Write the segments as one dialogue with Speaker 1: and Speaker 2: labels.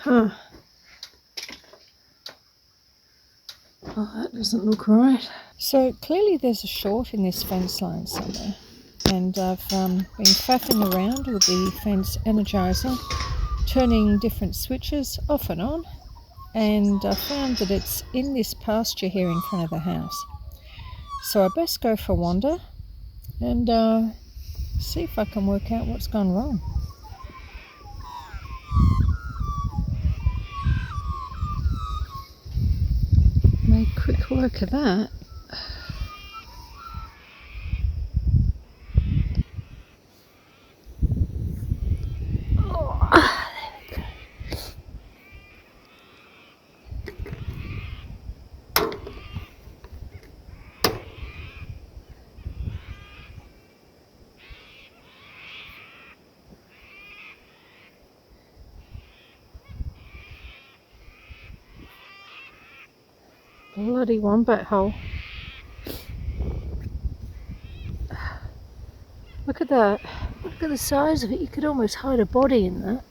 Speaker 1: Huh. Oh, that doesn't look right. So clearly there's a short in this fence line somewhere. And I've been faffing around with the fence energizer, turning different switches off and on. And I found that it's in this pasture here in front of the house. So I best go for a wander and see if I can work out what's gone wrong. Made quick work of that. Bloody wombat hole. Look at that. Look at the size of it. You could almost hide a body in that.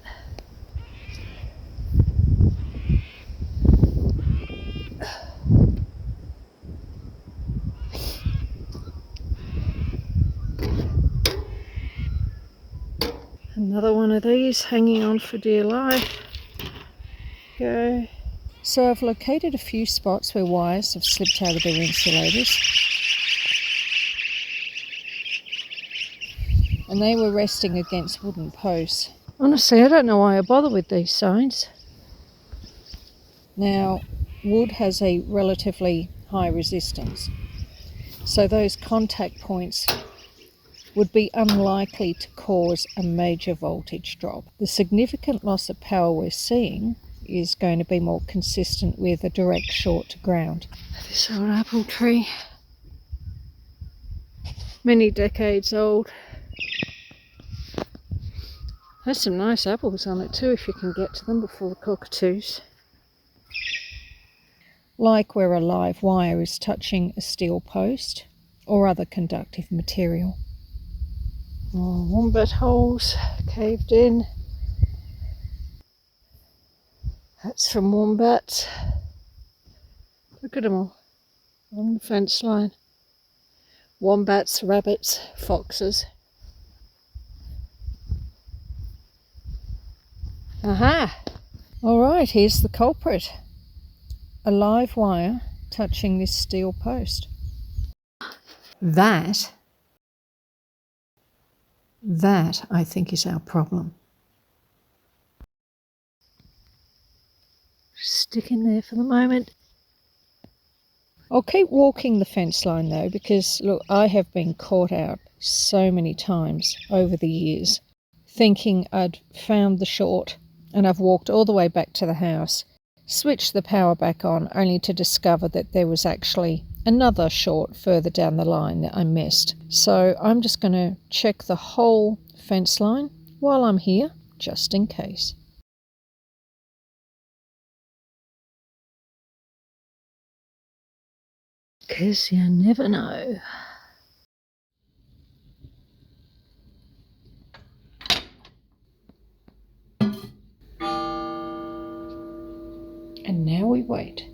Speaker 1: Another one of these hanging on for dear life. Go. So I've located a few spots where wires have slipped out of their insulators. And they were resting against wooden posts. Honestly, I don't know why I bother with these signs. Now, wood has a relatively high resistance, so those contact points would be unlikely to cause a major voltage drop. The significant loss of power we're seeing is going to be more consistent with a direct short to ground. This old apple tree, many decades old. There's some nice apples on it too, if you can get to them before the cockatoos. Like where a live wire is touching a steel post or other conductive material. Oh, wombat holes caved in. That's from wombats. Look at them all along the fence line. Wombats, rabbits, foxes. Aha! Alright, here's the culprit. A live wire touching this steel post. That, I think, is our problem. Stick in there for the moment. I'll keep walking the fence line though, because look, I have been caught out so many times over the years thinking I'd found the short, and I've walked all the way back to the house, switched the power back on, only to discover that there was actually another short further down the line that I missed. So I'm just going to check the whole fence line while I'm here, just in case. Because you never know. And now we wait.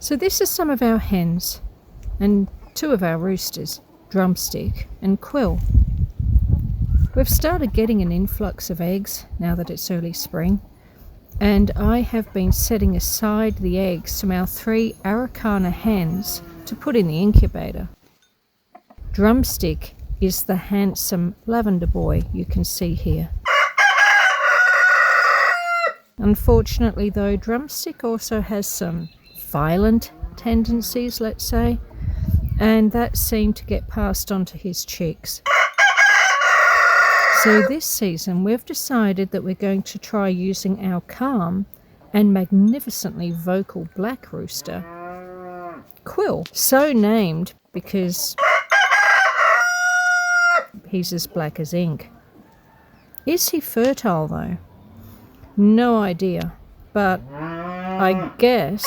Speaker 1: So this is some of our hens and two of our roosters, Drumstick and Quill. We've started getting an influx of eggs now that it's early spring, and I have been setting aside the eggs from our 3 Araucana hens to put in the incubator. Drumstick is the handsome lavender boy you can see here. Unfortunately though, Drumstick also has some violent tendencies, let's say, and that seemed to get passed on to his chicks. So this season we've decided that we're going to try using our calm and magnificently vocal black rooster, Quill, so named because he's as black as ink. Is he fertile though? No idea, but I guess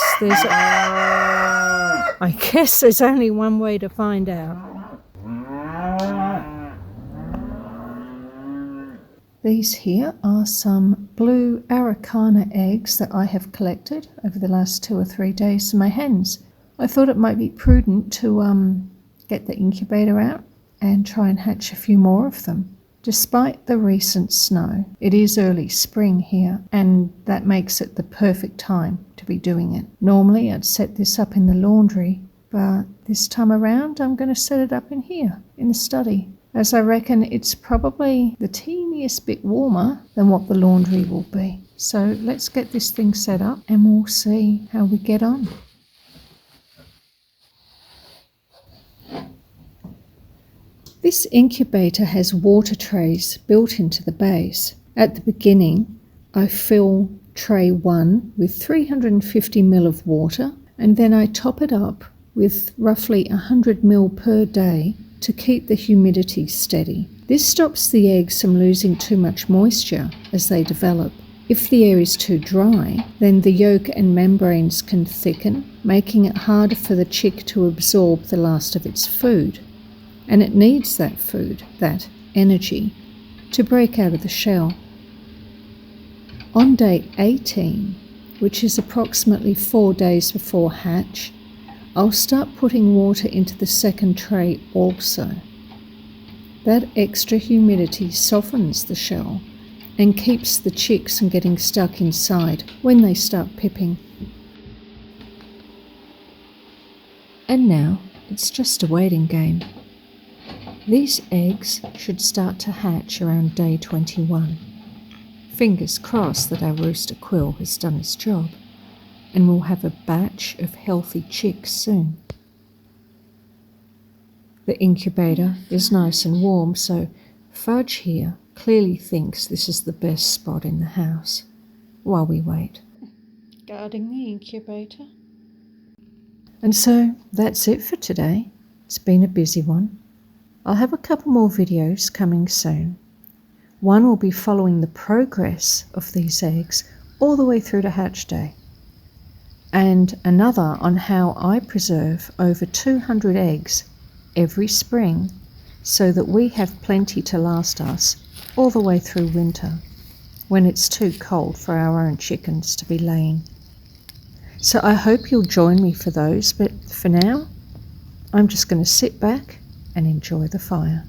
Speaker 1: there's only one way to find out. These here are some Blue Araucana eggs that I have collected over the last 2 or 3 days for my hens. I thought it might be prudent to get the incubator out and try and hatch a few more of them. Despite the recent snow, it is early spring here, and that makes it the perfect time to be doing it. Normally I'd set this up in the laundry, but this time around I'm going to set it up in here, in the study, as I reckon it's probably the teeniest bit warmer than what the laundry will be. So let's get this thing set up and we'll see how we get on. This incubator has water trays built into the base. At the beginning, I fill tray 1 with 350 ml of water, and then I top it up with roughly 100 ml per day to keep the humidity steady. This stops the eggs from losing too much moisture as they develop. If the air is too dry, then the yolk and membranes can thicken, making it harder for the chick to absorb the last of its food. And it needs that food, that energy, to break out of the shell. On day 18, which is approximately 4 days before hatch, I'll start putting water into the second tray also. That extra humidity softens the shell and keeps the chicks from getting stuck inside when they start pipping. And now it's just a waiting game. These eggs should start to hatch around day 21. Fingers crossed that our rooster Quill has done his job, and we'll have a batch of healthy chicks soon. The incubator is nice and warm, so Fudge here clearly thinks this is the best spot in the house while we wait. Guarding the incubator. And so that's it for today. It's been a busy one. I'll have a couple more videos coming soon. One will be following the progress of these eggs all the way through to hatch day, and another on how I preserve over 200 eggs every spring so that we have plenty to last us all the way through winter when it's too cold for our own chickens to be laying. So I hope you'll join me for those, but for now I'm just going to sit back and enjoy the fire.